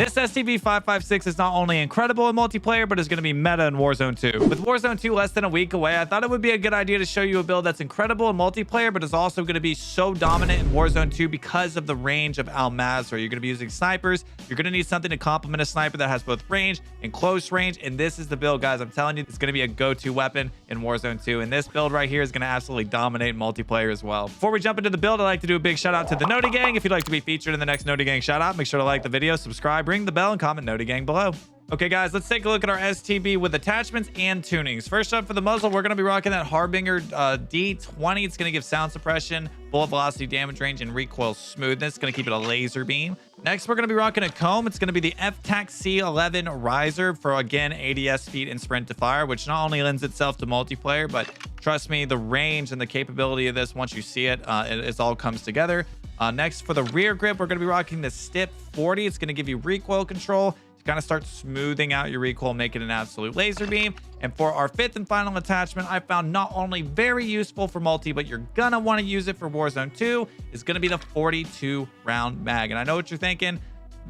This STB 556 is not only incredible in multiplayer, but is going to be meta in Warzone 2. With Warzone 2 less than a week away, I thought it would be a good idea to show you a build that's incredible in multiplayer, but is also going to be so dominant in Warzone 2 because of the range of Al Mazrah. You're going to be using snipers. You're going to need something to complement a sniper that has both range and close range, and this is the build, guys. I'm telling you, it's going to be a go-to weapon in Warzone 2, and this build right here is going to absolutely dominate multiplayer as well. Before we jump into the build, I'd like to do a big shout out to the Noti Gang. If you'd like to be featured in the next Noti Gang shout out, make sure to like the video, subscribe, ring the bell, and comment Noti Gang below. Okay, guys, let's take a look at our STB with attachments and tunings. First up, for the muzzle, we're going to be rocking that Harbinger D20. It's going to give sound suppression, bullet velocity, damage range, and recoil smoothness. It's going to keep it a laser beam. Next, we're going to be rocking a comb. It's going to be the FTAC C11 riser for, again, ADS speed and sprint to fire, which not only lends itself to multiplayer, but trust me, the range and the capability of this, once you see it, it all comes together. Next, for the rear grip, we're going to be rocking the STIP 40. It's going to give you recoil control to kind of start smoothing out your recoil, make it an absolute laser beam. And for our fifth and final attachment, I found not only very useful for multi, but you're gonna want to use it for Warzone 2, is going to be the 42 round mag. And I know what you're thinking,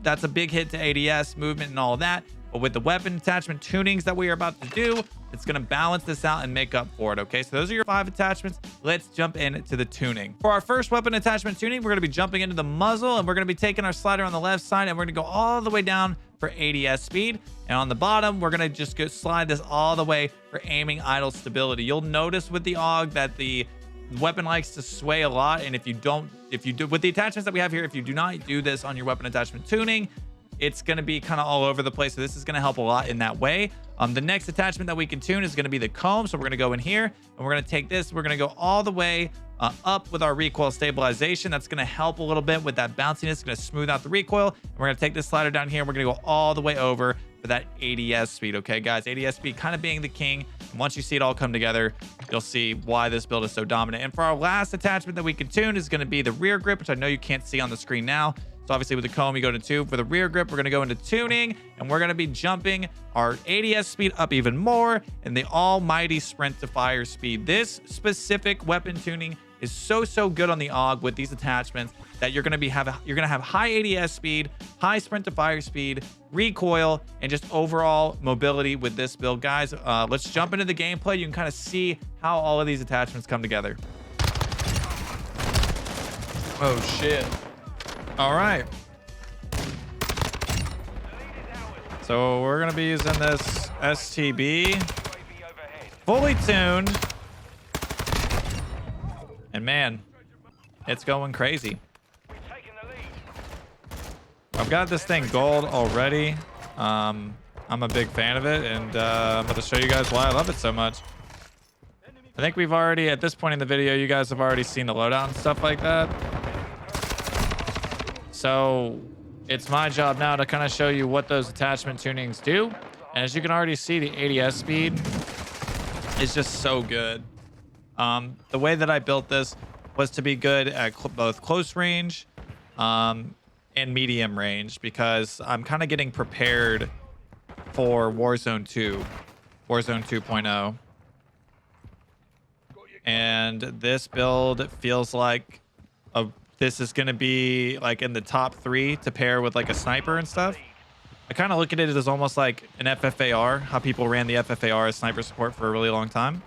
that's a big hit to ADS movement and all of that, but with the weapon attachment tunings that we are about to do, it's going to balance this out and make up for it. Okay, so those are your 5 attachments. Let's jump into the tuning. For our first weapon attachment tuning, we're going to be jumping into the muzzle, and we're going to be taking our slider on the left side, and we're going to go all the way down for ADS speed. And on the bottom, we're going to just slide this all the way for aiming idle stability. You'll notice with the AUG that the weapon likes to sway a lot, and if you do with the attachments that we have here, if you do not do this on your weapon attachment tuning, it's going to be kind of all over the place. So this is going to help a lot in that way. The next attachment that we can tune is going to be the comb. So we're going to go in here and we're going to take this. We're going to go all the way up with our recoil stabilization. That's going to help a little bit with that bounciness. It's going to smooth out the recoil. And we're going to take this slider down here. And we're going to go all the way over for that ADS speed. Okay, guys, ADS speed kind of being the king. And once you see it all come together, you'll see why this build is so dominant. And for our last attachment that we can tune is going to be the rear grip, which I know you can't see on the screen now. So obviously with the comb, you go to 2. For the rear grip, we're going to go into tuning, and we're going to be jumping our ADS speed up even more and the almighty sprint to fire speed. This specific weapon tuning is so good on the AUG with these attachments that you're going to have high ADS speed, high sprint to fire speed, recoil, and just overall mobility with this build, guys. Let's jump into the gameplay. You can kind of see how all of these attachments come together. Oh shit. All right, so we're gonna be using this STB fully tuned, and man, it's going crazy. I've got this thing gold already. I'm a big fan of it, and I'm going to show you guys why I love it so much. I think we've already, at this point in the video, you guys have already seen the loadout and stuff like that. So it's my job now to kind of show you what those attachment tunings do. And as you can already see, the ADS speed is just so good. The way that I built this was to be good at both close range and medium range, because I'm kind of getting prepared for Warzone 2, Warzone 2.0. And this build feels like this is going to be like in the top 3 to pair with like a sniper and stuff. I kind of look at it as almost like an FFAR, how people ran the FFAR as sniper support for a really long time.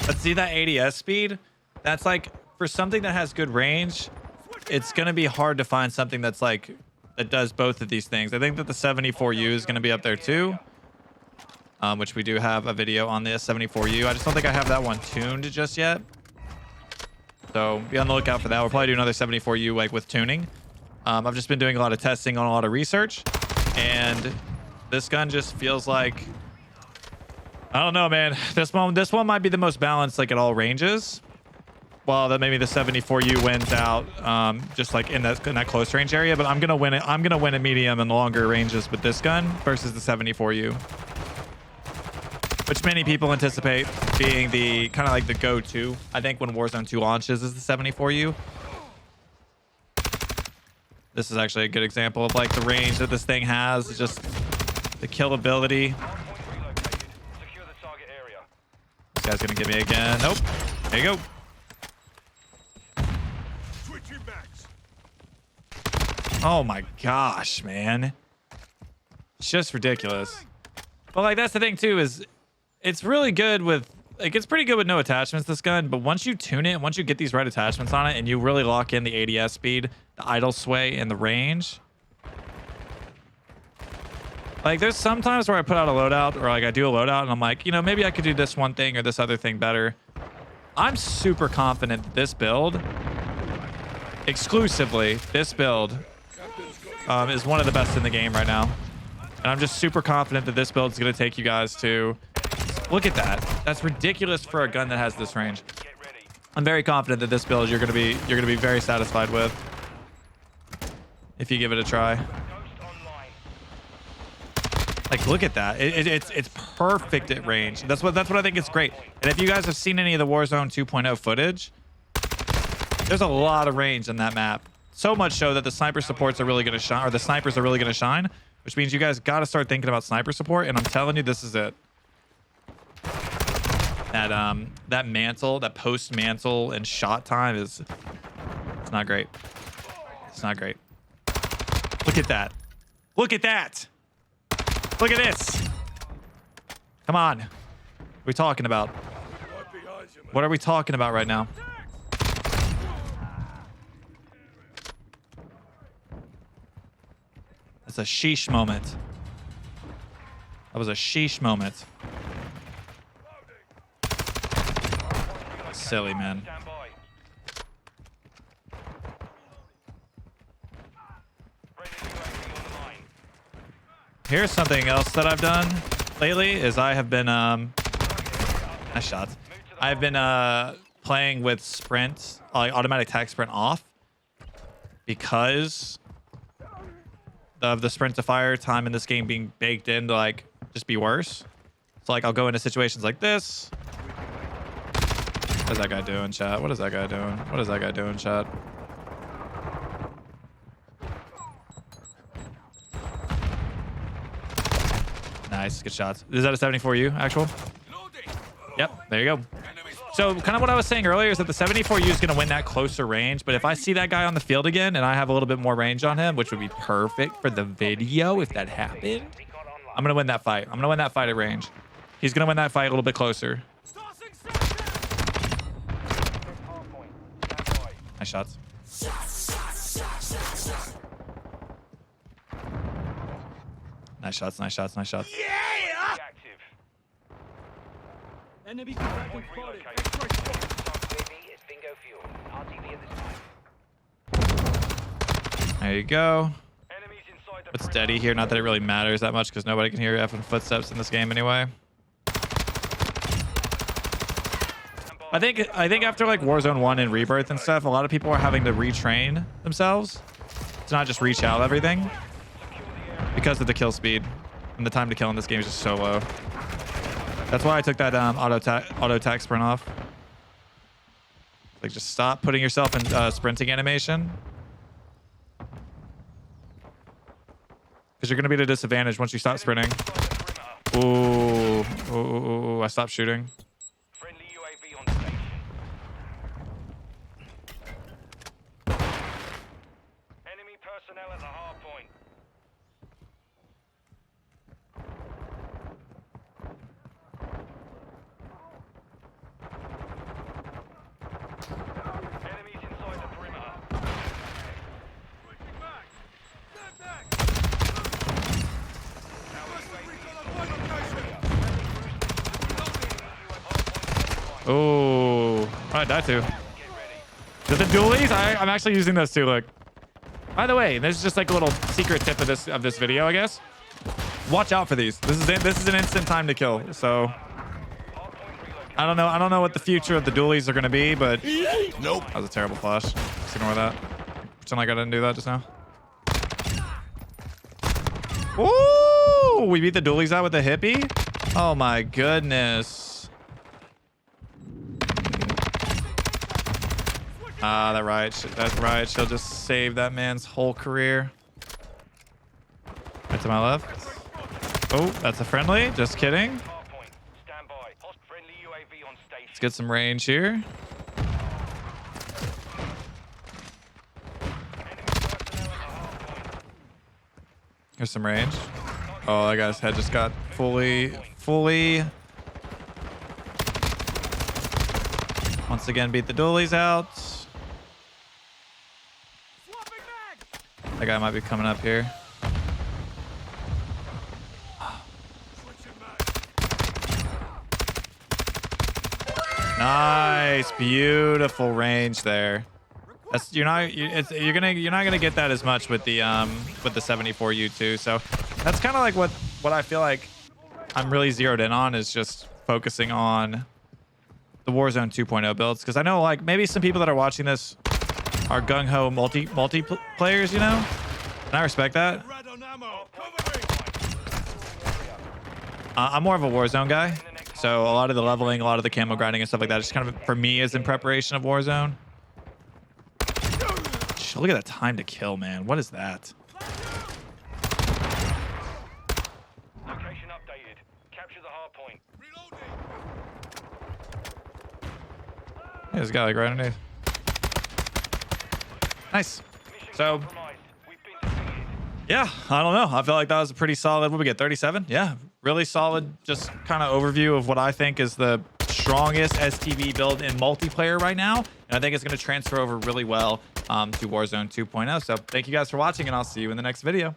Let's see that ADS speed. That's like, for something that has good range, it's going to be hard to find something that's like, that does both of these things. I think that the 74U is going to be up there too. Which we do have a video on this 74U. I just don't think I have that one tuned just yet. So be on the lookout for that. We'll probably do another 74U like with tuning. I've just been doing a lot of testing on a lot of research, and this gun just feels like, I don't know, man. This one might be the most balanced like at all ranges. Well, that maybe the 74U wins out, just like in that close range area. But I'm gonna win it. I'm gonna win a medium and longer ranges with this gun versus the 74U. Which many people anticipate being the kind of like the go-to. I think when Warzone 2 launches is the 74U. This is actually a good example of like the range that this thing has. It's just the killability. This guy's gonna get me again. Nope. There you go. Oh my gosh, man. It's just ridiculous. But like, that's the thing too, is it's really good with, like, it's pretty good with no attachments, this gun, but once you tune it, once you get these right attachments on it and you really lock in the ADS speed, the idle sway, and the range, like, there's sometimes where I put out a loadout, or like I do a loadout and I'm like, you know, maybe I could do this one thing or this other thing better. I'm super confident that this build, exclusively this build, is one of the best in the game right now. And I'm just super confident that this build is going to take you guys to, look at that. That's ridiculous for a gun that has this range. I'm very confident that this build you're going to be very satisfied with if you give it a try. Like, look at that. It's perfect at range. That's what I think is great. And if you guys have seen any of the Warzone 2.0 footage, there's a lot of range in that map. So much so that the sniper supports are really going to shine, or the snipers are really going to shine, which means you guys got to start thinking about sniper support. And I'm telling you, this is it. That mantle, that post mantle and shot time it's not great. It's not great. Look at that. Look at that. Look at this. Come on. What are we talking about? What are we talking about right now? That's a sheesh moment. That was a sheesh moment. Silly, man. Here's something else that I've done lately is I have been nice shots. I've been playing with sprint, like automatic tac sprint off, because of the sprint to fire time in this game being baked in to like just be worse. So like I'll go into situations like this. What is that guy doing, chat? What is that guy doing? What is that guy doing, chat? Nice, good shots. Is that a 74U actual? Yep, there you go. So kind of what I was saying earlier is that the 74U is going to win that closer range, but if I see that guy on the field again and I have a little bit more range on him, which would be perfect for the video if that happened, I'm going to win that fight. I'm going to win that fight at range. He's going to win that fight a little bit closer. Nice shots. Nice shots, nice shots, nice shots. Yeah! There you go. Put steady here. Not that it really matters that much because nobody can hear effing footsteps in this game anyway. I think after like Warzone 1 and Rebirth and stuff, a lot of people are having to retrain themselves to not just reach out everything because of the kill speed, and the time to kill in this game is just so low. That's why I took that auto tac sprint off. Like, just stop putting yourself in sprinting animation, because you're gonna be at a disadvantage once you stop sprinting. Ooh, I stopped shooting. Friendly UAV on station. Enemy personnel at the hard point. Enemies inside the perimeter. Oh, I died too. The dualies, I'm actually using those too. Look. By the way, this is just like a little secret tip of this video, I guess. Watch out for these. This is an instant time to kill. So I don't know what the future of the dualies are gonna be, but nope. That was a terrible flash. Just ignore that. Pretend like I didn't do that just now. Ooh, we beat the dualies out with a hippie. Oh my goodness. Ah, that's right. She'll just save that man's whole career. Right to my left. Oh, that's a friendly. Just kidding. Let's get some range here. Here's some range. Oh, that guy's head just got fully. Once again, beat the dualies out. That guy might be coming up here. Nice, beautiful range there. That's you're not gonna get that as much with the 74U2. So that's kind of like what I feel like I'm really zeroed in on, is just focusing on the Warzone 2.0 builds, because I know like maybe some people that are watching this are gung-ho multiplayers, you know, and I respect that. I'm more of a Warzone guy, so a lot of the leveling, a lot of the camo grinding and stuff like that, just kind of for me is in preparation of Warzone. Look at that time to kill, man. What is that? Location updated. Capture the hard point. Yeah, this guy like right underneath. Nice. So, yeah, I don't know. I feel like that was a pretty solid. What we get? 37? Yeah, really solid. Just kind of overview of what I think is the strongest STB build in multiplayer right now. And I think it's going to transfer over really well to Warzone 2.0. So thank you guys for watching, and I'll see you in the next video.